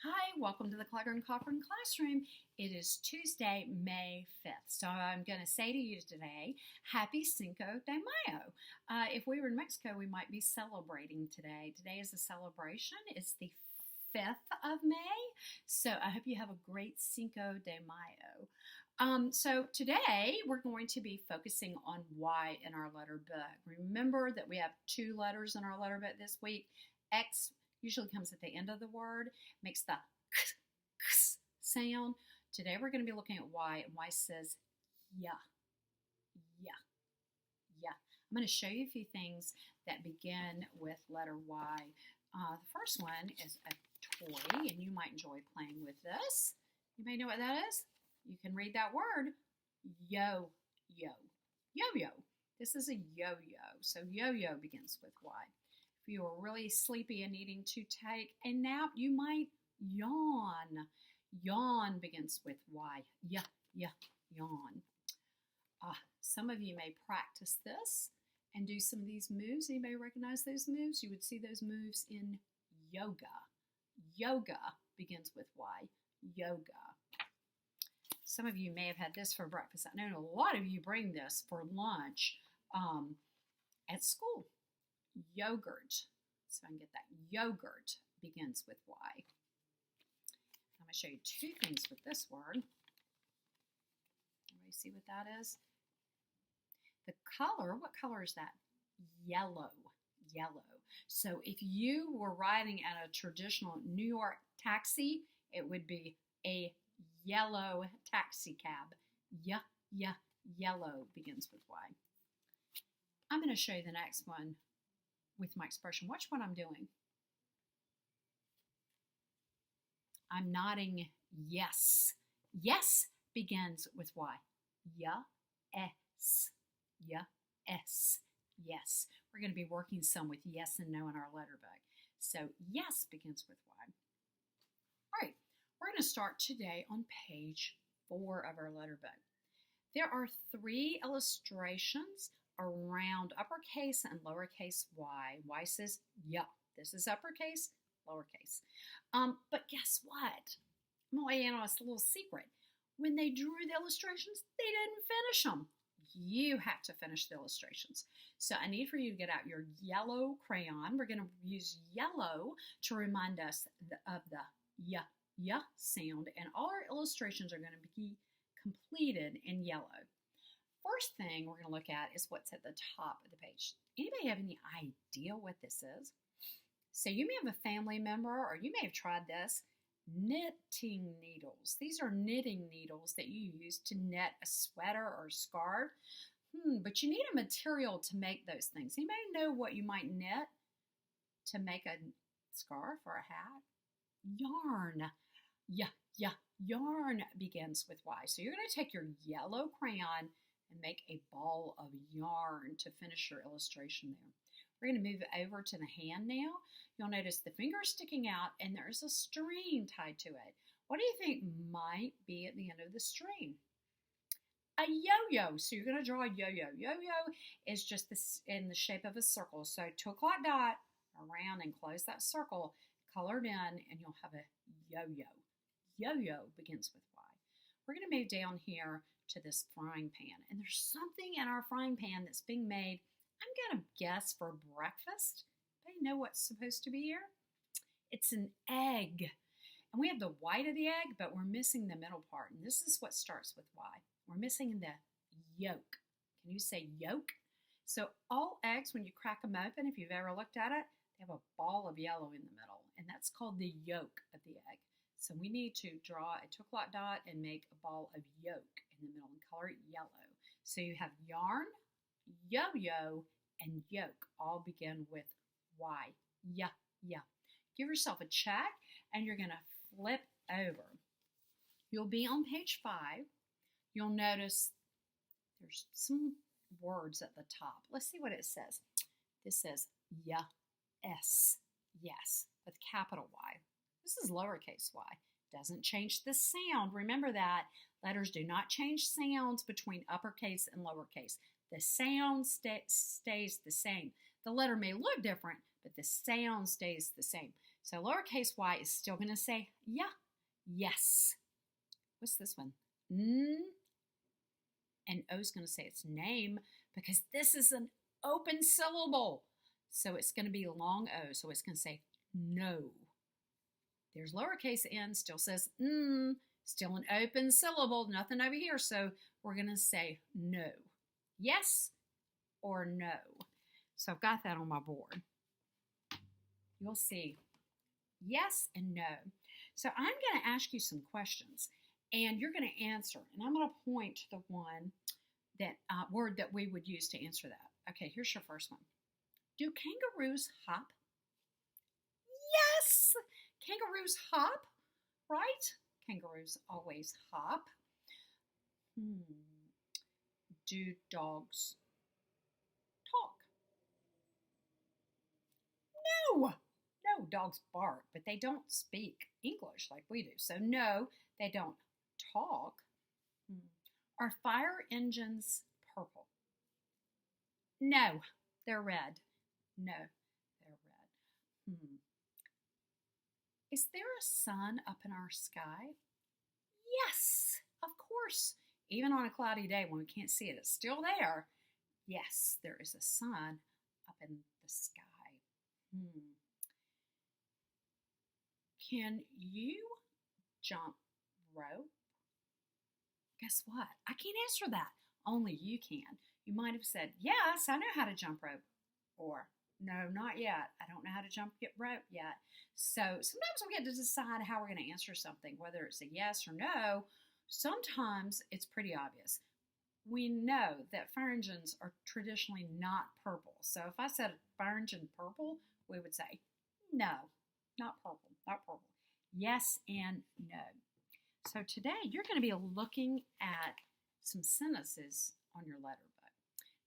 Hi, welcome to the Claggor and Cochran Classroom. It is Tuesday, May 5th. So I'm going to say to you today, Happy Cinco de Mayo. If we were in Mexico, we might be celebrating today. Today is a celebration. It's the 5th of May. So I hope you have a great Cinco de Mayo. So today we're going to be focusing on Y in our letter book. Remember that we have two letters in our letter book this week. X usually comes at the end of the word, makes the k sound. Today we're going to be looking at Y, and Y says yeah, yeah, yeah. I'm going to show you a few things that begin with letter Y. The first one is a toy, and you might enjoy playing with this. You may know what that is. You can read that word, yo-yo, yo-yo. This is a yo-yo, so yo-yo begins with Y. If you are really sleepy and needing to take a nap, you might yawn. Yawn begins with Y. Yeah, yawn. Some of you may practice this and do some of these moves. You may recognize those moves. You would see those moves in yoga. Yoga begins with Y. Yoga. Some of you may have had this for breakfast. I know a lot of you bring this for lunch at school. Yogurt. So I can get that. Yogurt begins with Y. I'm going to show you two things with this word. Everybody see what that is? The color, what color is that? Yellow. Yellow. So if you were riding at a traditional New York taxi, it would be a yellow taxi cab. Yellow begins with Y. I'm going to show you the next one with my expression. Watch what I'm doing. I'm nodding yes. Yes begins with Y. Yes. Yes. We're going to be working some with yes and no in our letter book. So yes begins with Y. All right, we're going to start today on page 4 of our letter book. There are 3 illustrations around uppercase and lowercase y. Y says, yeah, this is uppercase, lowercase. But guess what? I'm going to let you know a little secret. When they drew the illustrations, they didn't finish them. You have to finish the illustrations. So I need for you to get out your yellow crayon. We're going to use yellow to remind us of the yeah sound. And all our illustrations are going to be completed in yellow. First thing we're going to look at is what's at the top of the page. Anybody have any idea what this is? So you may have a family member, or you may have tried this, knitting needles. These are knitting needles that you use to knit a sweater or a scarf. But you need a material to make those things. Anybody know what you might knit to make a scarf or a hat? Yarn. Yarn begins with Y. So you're going to take your yellow crayon and make a ball of yarn to finish your illustration there. We're going to move over to the hand now. You'll notice the finger sticking out and there's a string tied to it. What do you think might be at the end of the string? A yo-yo. So you're going to draw a yo-yo. Yo-yo is just this in the shape of a circle. So 2 o'clock dot around and close that circle, colored in, and you'll have a yo-yo. Yo-yo begins with Y. We're going to move down here to this frying pan. And there's something in our frying pan that's being made, I'm going to guess, for breakfast. Anybody know what's supposed to be here? It's an egg. And we have the white of the egg, but we're missing the middle part. And this is what starts with Y. We're missing the yolk. Can you say yolk? So all eggs, when you crack them open, if you've ever looked at it, they have a ball of yellow in the middle. And that's called the yolk of the egg. So we need to draw a 2 o'clock dot and make a ball of yolk in the middle and color it yellow. So you have yarn, yo-yo, and yolk all begin with Y. Yeah. Give yourself a check and you're going to flip over. You'll be on page 5. You'll notice there's some words at the top. Let's see what it says. This says yes, with capital Y. This is lowercase y. Doesn't change the sound. Remember that. Letters do not change sounds between uppercase and lowercase. The sound stays the same. The letter may look different, but the sound stays the same. So lowercase y is still going to say yeah, yes. What's this one? And O is going to say its name because this is an open syllable. So it's going to be long O. So it's going to say no. There's lowercase n, still says still an open syllable, nothing over here. So we're going to say no. Yes or no. So I've got that on my board. You'll see yes and no. So I'm going to ask you some questions and you're going to answer. And I'm going to point to the one that word that we would use to answer that. Okay, here's your first one. Do kangaroos hop? Yes! Kangaroos hop, right? Kangaroos always hop. Do dogs talk? No! No, dogs bark, but they don't speak English like we do. So no, they don't talk. Are fire engines purple? No, they're red. No, they're red. Is there a sun up in our sky? Yes, of course. Even on a cloudy day when we can't see it, it's still there. Yes, there is a sun up in the sky. Can you jump rope? Guess what? I can't answer that. Only you can. You might have said, yes, I know how to jump rope. Or, no, not yet. I don't know how to jump rope yet. So sometimes we get to decide how we're going to answer something, whether it's a yes or no. Sometimes it's pretty obvious. We know that fire engines are traditionally not purple. So if I said fire engine purple, we would say, no, not purple, not purple. Yes and no. So today you're going to be looking at some sentences on your letter book.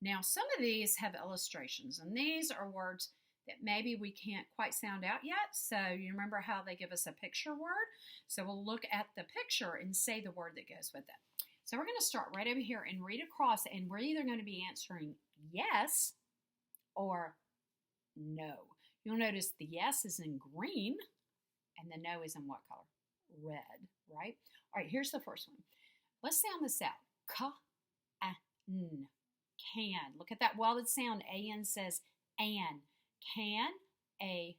Now some of these have illustrations, and these are words that maybe we can't quite sound out yet. So you remember how they give us a picture word? So we'll look at the picture and say the word that goes with it. So we're going to start right over here and read across, and we're either going to be answering yes or no. You'll notice the yes is in green and the no is in what color? Red, right? All right, here's the first one. Let's sound this out. Can. Look at that welded sound. An says an. Can a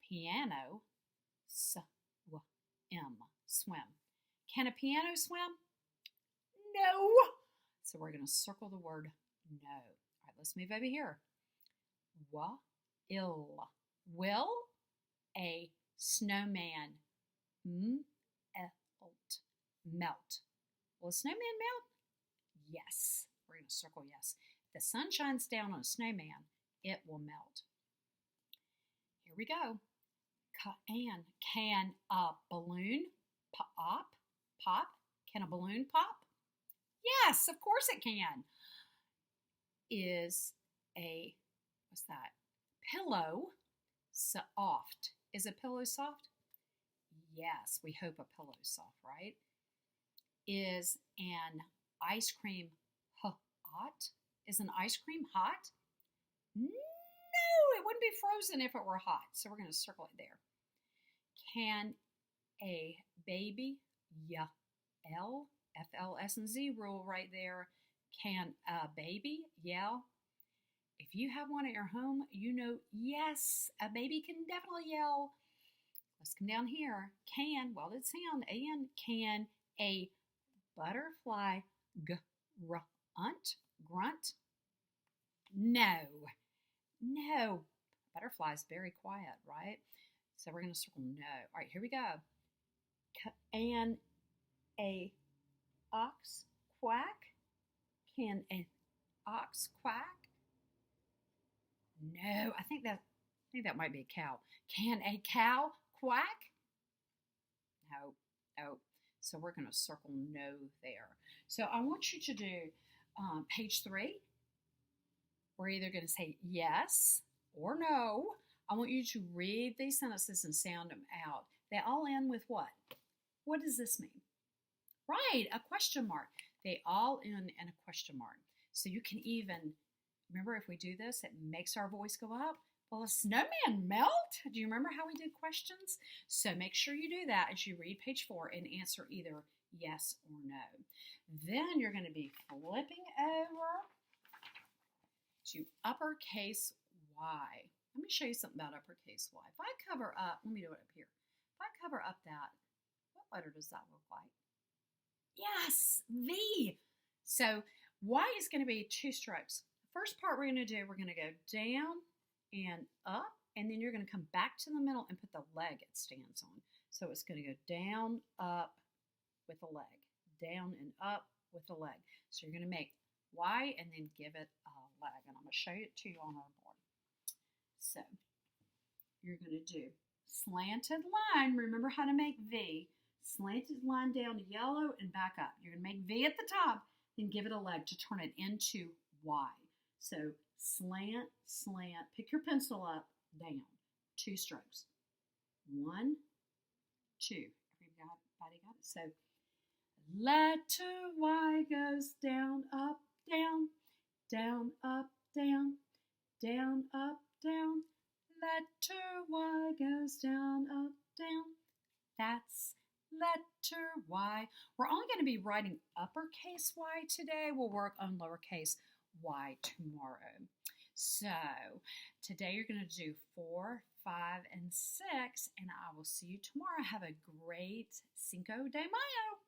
piano swim? Can a piano swim? No. So we're going to circle the word no. All right, let's move over here. Will a snowman melt? Will a snowman melt? Yes. We're going to circle yes. If the sun shines down on a snowman, it will melt. Here we go. Can a balloon pop? Can a balloon pop? Yes, of course it can. Is a, what's that? Pillow soft. Is a pillow soft? Yes, we hope a pillow's soft, right? Is an ice cream hot? Is an ice cream hot? No, it wouldn't be frozen if it were hot. So we're going to circle it there. Can a baby yell? FLS&Z rule right there. Can a baby yell? If you have one at your home, you know, yes, a baby can definitely yell. Let's come down here. Can, well, it's sound, and can a butterfly grunt? No. Butterfly's very quiet, right? So we're going to circle no. All right, here we go. Can a ox quack? Can an ox quack? No, I think that might be a cow. Can a cow quack? No. So we're going to circle no there. So I want you to do page 3. We're either going to say yes or no. I want you to read these sentences and sound them out. They all end with what? What does this mean? Right, a question mark. They all end in a question mark. So you can even, remember if we do this, it makes our voice go up. Will a snowman melt? Do you remember how we did questions? So make sure you do that as you read page 4 and answer either yes or no. Then you're going to be flipping over to uppercase Y. Let me show you something about uppercase Y. If I cover up, let me do it up here. If I cover up that, what letter does that look like? Yes, V. So Y is going to be 2 strokes. First part we're going to do, we're going to go down and up, and then you're going to come back to the middle and put the leg it stands on. So it's going to go down, up with a leg, down and up with a leg. So you're going to make Y and then give it a leg, and I'm going to show it to you on our board. So you're going to do slanted line. Remember how to make V. Slanted line down to yellow and back up. You're going to make V at the top, then give it a leg to turn it into Y. So slant, slant, pick your pencil up, down, 2 strokes. 1, 2. Everybody got it? So letter Y goes down, up, down, down, up, down, down, up, down. Letter Y goes down, up, down. That's letter Y. We're only going to be writing uppercase Y today. We'll work on lowercase y tomorrow. So today you're going to do 4, 5, and 6, and I will see you tomorrow. Have a great Cinco de Mayo.